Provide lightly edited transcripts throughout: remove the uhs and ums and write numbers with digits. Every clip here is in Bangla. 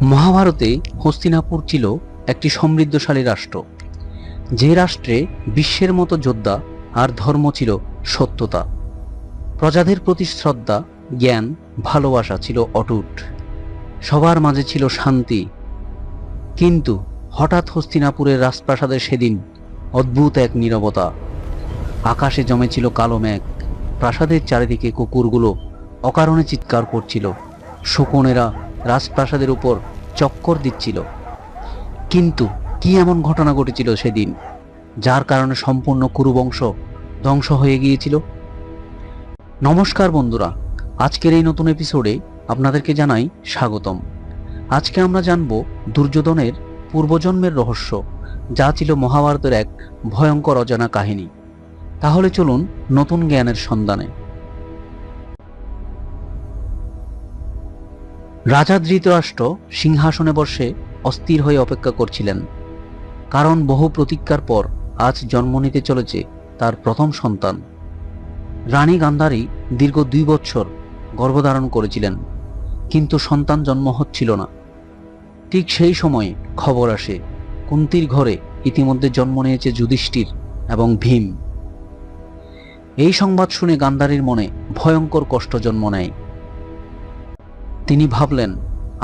মহাভারতে হস্তিনাপুর ছিল একটি সমৃদ্ধশালী রাষ্ট্র, যে রাষ্ট্রে বিশ্বের মতো যোদ্ধা আর ধর্ম ছিল সত্যতা। প্রজাদের প্রতি শ্রদ্ধা, জ্ঞান, ভালোবাসা ছিল অটুট। সবার মাঝে ছিল শান্তি। কিন্তু হঠাৎ হস্তিনাপুরের রাজপ্রাসাদে সেদিন অদ্ভুত এক নীরবতা। আকাশে জমেছিল কালো মেঘ। প্রাসাদের চারিদিকে কুকুরগুলো অকারণে চিৎকার করছিল। শকুনেরা রাজপ্রাসাদের উপর চক্কর দিচ্ছিল। কিন্তু কি এমন ঘটনা ঘটেছিল সেদিন, যার কারণে সম্পূর্ণ কুরুবংশ ধ্বংস হয়ে গিয়েছিল? নমস্কার বন্ধুরা, আজকের এই নতুন এপিসোডে আপনাদেরকে জানাই স্বাগতম। আজকে আমরা জানব দুর্যোধনের পূর্বজন্মের রহস্য, যা ছিল মহাভারতের এক ভয়ঙ্কর অজানা কাহিনী। তাহলে চলুন নতুন জ্ঞানের সন্ধানে। রাজা ধৃতরাষ্ট্র সিংহাসনে বসে অস্থির হয়ে অপেক্ষা করছিলেন, কারণ বহু প্রতীক্ষার পর আজ জন্ম নিতে চলেছে তার প্রথম সন্তান। রানী গান্ধারী দীর্ঘ 2 বছর গর্ভধারণ করেছিলেন, কিন্তু সন্তান জন্ম হচ্ছিল না। ঠিক সেই সময়ে খবর আসে কুন্তির ঘরে ইতিমধ্যে জন্ম নিয়েছে যুধিষ্ঠির এবং ভীম। এই সংবাদ শুনে গান্ধারীর মনে ভয়ঙ্কর কষ্ট জন্ম নেয়। তিনি ভাবলেন,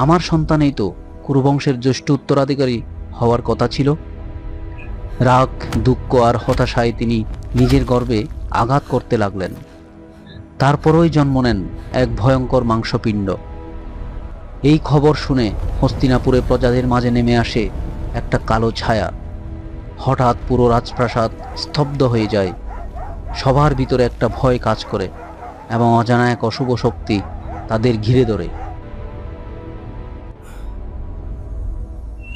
আমার সন্তানই তো কুরুবংশের জ্যেষ্ঠ উত্তরাধিকারী হওয়ার কথা ছিল। রাগ, দুঃখ আর হতাশায় তিনি নিজের গর্বে আঘাত করতে লাগলেন। তারপরই জন্ম নেন এক ভয়ঙ্কর মাংসপিণ্ড। এই খবর শুনে হস্তিনাপুরে প্রজাদের মাঝে নেমে আসে একটা কালো ছায়া। হঠাৎ পুরো রাজপ্রাসাদ স্তব্ধ হয়ে যায়। সবার ভিতরে একটা ভয় কাজ করে এবং অজানা এক অশুভ শক্তি তাদের ঘিরে ধরে।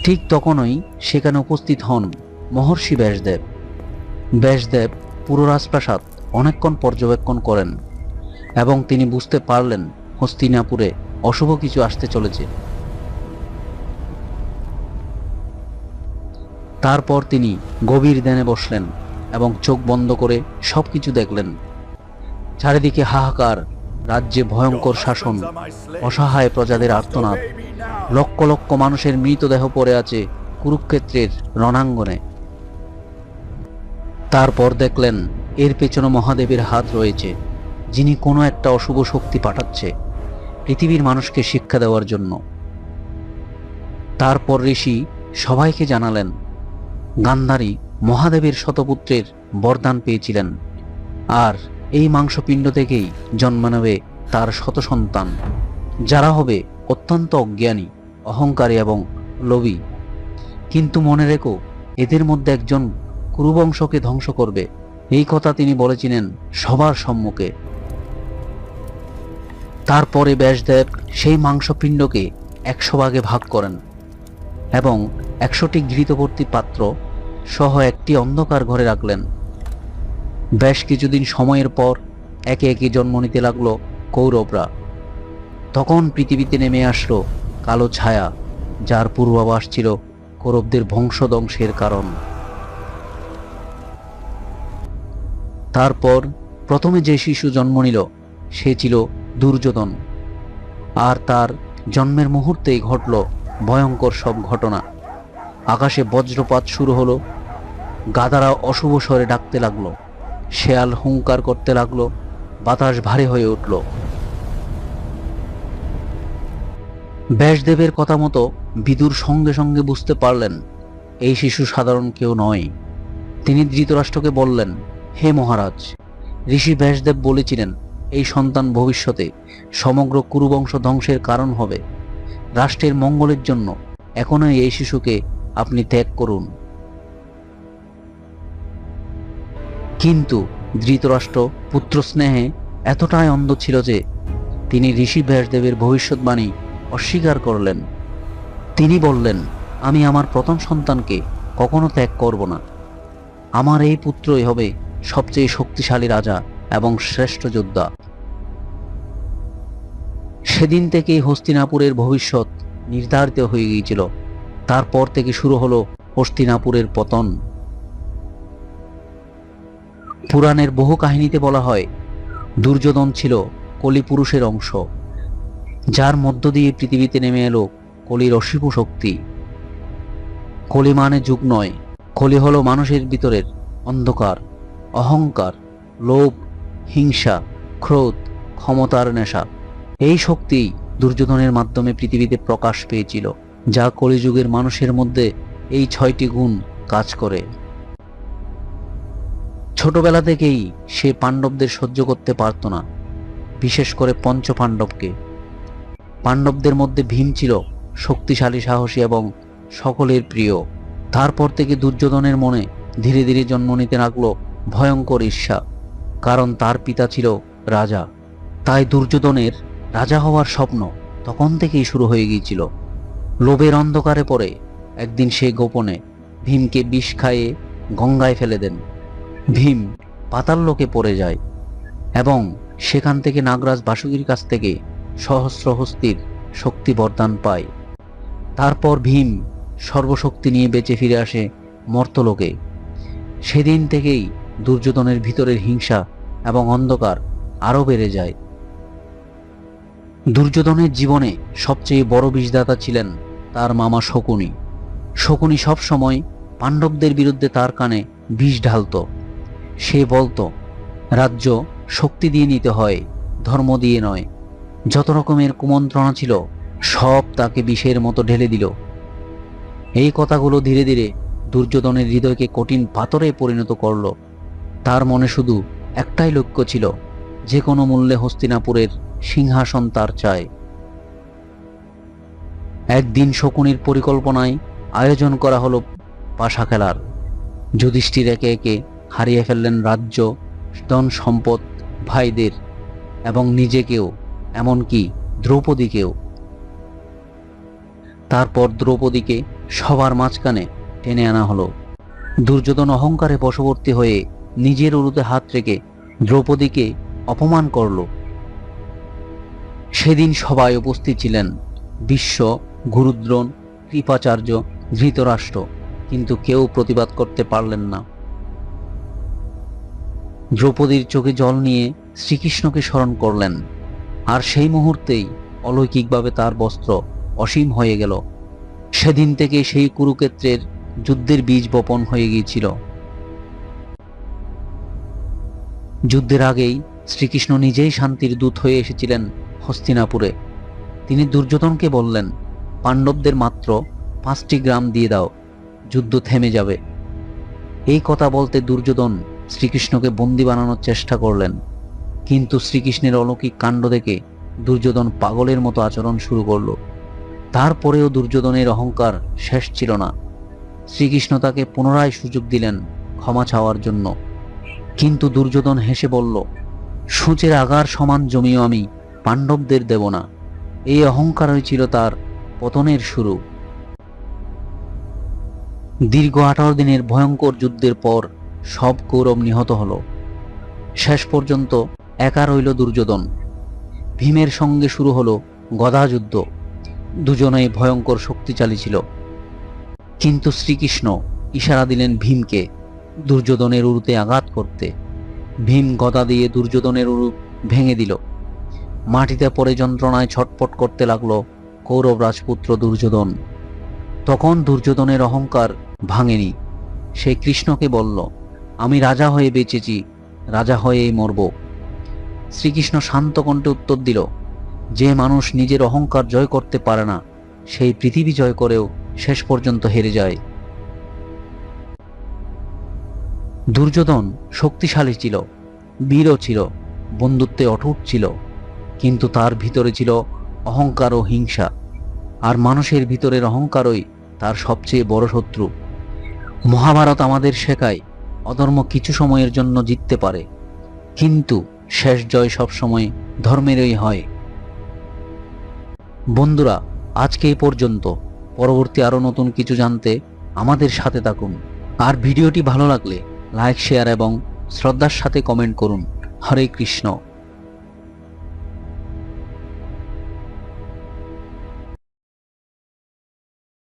ঠিক তখনই সেখানে উপস্থিত হন মহর্ষি ব্যাসদেব। ব্যাসদেব পুরো রাজপ্রাসাদ অনেকক্ষণ পর্যবেক্ষণ করেন এবং তিনি বুঝতে পারলেন হস্তিনাপুরে অশুভ কিছু আসতে চলেছে। তারপর তিনি গভীর ধ্যানে বসলেন এবং চোখ বন্ধ করে সবকিছু দেখলেন। চারিদিকে হাহাকার, রাজ্যে ভয়ঙ্কর শাসন, অসহায় প্রজাদের আর্তনাদ, লক্ষ লক্ষ মানুষের মৃতদেহ পড়ে আছে কুরুক্ষেত্রের রণাঙ্গনে। তারপর দেখলেন এর পেছনে মহাদেবের হাত রয়েছে, যিনি কোনো একটা অশুভ শক্তি পাঠাচ্ছে পৃথিবীর মানুষকে শিক্ষা দেওয়ার জন্য। তারপর ঋষি সবাইকে জানালেন গান্ধারী মহাদেবের শতপুত্রের বরদান পেয়েছিলেন, আর এই মাংসপিণ্ড থেকেই জন্ম নেবে তার শত সন্তান, যারা হবে অত্যন্ত অজ্ঞানী, অহংকারী এবং লোভী। কিন্তু মনে রেখো, এদের মধ্যে একজন কুরুবংশকে ধ্বংস করবে। এই কথা তিনি বলেছিলেন সবার সম্মুখে। তারপরে ব্যাসদেব সেই মাংসপিণ্ডকে 100 ভাগে ভাগ করেন এবং 100টি ঘৃতভর্তি পাত্র সহ একটি অন্ধকার ঘরে রাখলেন। বেশ কিছুদিন সময়ের পর একে একে জন্ম নিতে লাগলো কৌরবরা। তখন পৃথিবীতে নেমে আসলো কালো ছায়া, যার পূর্বাভাস ছিল কৌরবদের বংশধ্বংসের কারণ। তারপর প্রথমে যে শিশু জন্ম নিল সে ছিল দুর্যোধন, আর তার জন্মের মুহূর্তেই ঘটল ভয়ঙ্কর সব ঘটনা। আকাশে বজ্রপাত শুরু হলো, গাধারা অশুভ স্বরে ডাকতে লাগলো, শেয়াল হুঙ্কার করতে লাগলো, বাতাস ভারী হয়ে উঠল। ব্যাসদেবের কথা মতো বিদুর সঙ্গে সঙ্গে বুঝতে পারলেন এই শিশু সাধারণ কেউ নয়। তিনি ধৃতরাষ্ট্রকে বললেন, হে মহারাজ, ঋষি ব্যাসদেব বলেছিলেন এই সন্তান ভবিষ্যতে সমগ্র কুরুবংশ ধ্বংসের কারণ হবে। রাষ্ট্রের মঙ্গলের জন্য এখনই এই শিশুকে আপনি ত্যাগ করুন। কিন্তু ধৃতরাষ্ট্র পুত্র স্নেহে এতটাই অন্ধ ছিল যে তিনি ঋষি ব্যাসদেবের ভবিষ্যৎবাণী অস্বীকার করলেন। তিনি বললেন, আমি আমার প্রথম সন্তানকে কখনো ত্যাগ করব না। আমার এই পুত্রই হবে সবচেয়ে শক্তিশালী রাজা এবং শ্রেষ্ঠ যোদ্ধা। সেদিন থেকেই হস্তিনাপুরের ভবিষ্যৎ নির্ধারিত হয়ে গিয়েছিল। তারপর থেকে শুরু হলো হস্তিনাপুরের পতন। পুরাণের বহু কাহিনীতে বলা হয় দুর্যোধন ছিল কলিপুরুষের অংশ, যার মধ্য দিয়ে পৃথিবীতে নেমে এলো কলির অসীম শক্তি। কলি মানে যুগ নয়, কলি হলো মানুষের ভিতরের অন্ধকার, অহংকার, লোভ, হিংসা, ক্রোধ, ক্ষমতার নেশা। এই শক্তি দুর্যোধনের মাধ্যমে পৃথিবীতে প্রকাশ পেয়েছিল, যা কলিযুগের মানুষের মধ্যে এই 6টি গুণ কাজ করে। ছোটবেলা থেকেই সে পাণ্ডবদের সহ্য করতে পারত না, বিশেষ করে পঞ্চপাণ্ডবকে। পাণ্ডবদের মধ্যে ভীম ছিল শক্তিশালী, সাহসী এবং সকলের প্রিয়। তারপর থেকে দুর্যোধনের মনে ধীরে ধীরে জন্ম নিতে লাগলো ভয়ঙ্কর ঈর্ষা, কারণ তার পিতা ছিল রাজা। তাই দুর্যোধনের রাজা হওয়ার স্বপ্ন তখন থেকেই শুরু হয়ে গিয়েছিল। লোভের অন্ধকারে পড়ে একদিন সে গোপনে ভীমকে বিষ খাইয়ে গঙ্গায় ফেলে দেন। ভীম পাতাল লোকে পড়ে যায় এবং সেখান থেকে নাগরাজ বাসুকীর কাছ থেকে সহস্র হস্তির শক্তি বরদান পায়। তারপর ভীম সর্বশক্তি নিয়ে বেঁচে ফিরে আসে মর্তলোকে। সেদিন থেকেই দুর্যোধনের ভিতরের হিংসা এবং অন্ধকার আরো বেড়ে যায়। দুর্যোধনের জীবনে সবচেয়ে বড় বিষদাতা ছিলেন তার মামা শকুনি। শকুনি সব সময় পাণ্ডবদের বিরুদ্ধে তার কানে বিষ ঢালত। সে বলতো, রাজ্য শক্তি দিয়ে নিতে হয়, ধর্ম দিয়ে নয়। যত রকমের কুমন্ত্রণা ছিল সব তাকে বিষের মতো ঢেলে দিল। এই কথাগুলো ধীরে ধীরে দুর্যোধনের হৃদয়কে কঠিন পাথরে পরিণত করল। তার মনে শুধু একটাই লক্ষ্য ছিল, যে কোনো মূল্যে হস্তিনাপুরের সিংহাসন তার চায়। একদিন শকুনির পরিকল্পনায় আয়োজন করা হলো পাশা খেলার। যুধিষ্ঠির একে একে হারিয়ে ফেললেন রাজ্য, ধন সম্পদ, ভাইদের এবং নিজেকেও, এমনকি দ্রৌপদীকেও। তারপর দ্রৌপদীকে সবার মাঝখানে টেনে আনা হলো। দুর্যোধন অহংকারে বশবর্তী হয়ে নিজের উরুতে হাত রেখে দ্রৌপদীকে অপমান করল। সেদিন সবাই উপস্থিত ছিলেন, ভীষ্ম, গুরুদ্রোণ, কৃপাচার্য, ধৃতরাষ্ট্র, কিন্তু কেউ প্রতিবাদ করতে পারলেন না। দ্রৌপদীর চোখে জল নিয়ে শ্রীকৃষ্ণকে স্মরণ করলেন, আর সেই মুহূর্তেই অলৌকিকভাবে তার বস্ত্র অসীম হয়ে গেল। সেদিন থেকে সেই কুরুক্ষেত্রের যুদ্ধের বীজ বপন হয়ে গিয়েছিল। যুদ্ধের আগেই শ্রীকৃষ্ণ নিজেই শান্তির দূত হয়ে এসেছিলেন হস্তিনাপুরে। তিনি দুর্যোধনকে বললেন, পাণ্ডবদের মাত্র 5টি গ্রাম দিয়ে দাও, যুদ্ধ থেমে যাবে। এই কথা বলতে দুর্যোধন শ্রীকৃষ্ণকে বন্দী বানানোর চেষ্টা করলেন, কিন্তু শ্রীকৃষ্ণের অলৌকিক কাণ্ড দেখে দুর্যোধন পাগলের মতো আচরণ শুরু করল। তারপরেও দুর্যোধনের অহংকার শেষ ছিল না। শ্রীকৃষ্ণ তাকে পুনরায় সুযোগ দিলেন ক্ষমা চাওয়ার জন্য, কিন্তু দুর্যোধন হেসে বলল, সূচের আগার সমান জমিও আমি পাণ্ডবদের দেব না। এই অহংকারই ছিল তার পতনের শুরু। দীর্ঘ 18 দিনের ভয়ঙ্কর যুদ্ধের পর সব কৌরব নিহত হল। শেষ পর্যন্ত একা রইল দুর্যোধন। ভীমের সঙ্গে শুরু হলো গদা যুদ্ধ। দুজনেই ভয়ঙ্কর শক্তিশালী ছিল, কিন্তু শ্রীকৃষ্ণ ইশারা দিলেন ভীমকে দুর্যোধনের উরুতে আঘাত করতে। ভীম গদা দিয়ে দুর্যোধনের উরু ভেঙে দিল। মাটিতে পড়ে যন্ত্রণায় ছটপট করতে লাগলো কৌরব রাজপুত্র দুর্যোধন। তখন দুর্যোধনের অহংকার ভাঙেনি। সে কৃষ্ণকে বলল, আমি রাজা হয়ে বেঁচেছি, রাজা হয়েই মরব। শ্রীকৃষ্ণ শান্ত কণ্ঠে উত্তর দিল, যে মানুষ নিজের অহংকার জয় করতে পারে না, সেই পৃথিবী জয় করেও শেষ পর্যন্ত হেরে যায়। দুর্যোধন শক্তিশালী ছিল, বীরও ছিল, বন্ধুত্বে অটুট ছিল, কিন্তু তার ভিতরে ছিল অহংকার ও হিংসা। আর মানুষের ভিতরের অহংকারই তার সবচেয়ে বড় শত্রু। মহাভারত আমাদের শেখায়, অধর্ম কিছু সময়ের জন্য জিততে পারে, কিন্তু শেষ জয় সবসময় ধর্মেরই হয়। বন্ধুরা, আজকে এই পর্যন্ত। পরবর্তী আরো নতুন কিছু জানতে আমাদের সাথে থাকুন। আর ভিডিওটি ভালো লাগলে লাইক, শেয়ার এবং শ্রদ্ধার সাথে কমেন্ট করুন। হরে কৃষ্ণ।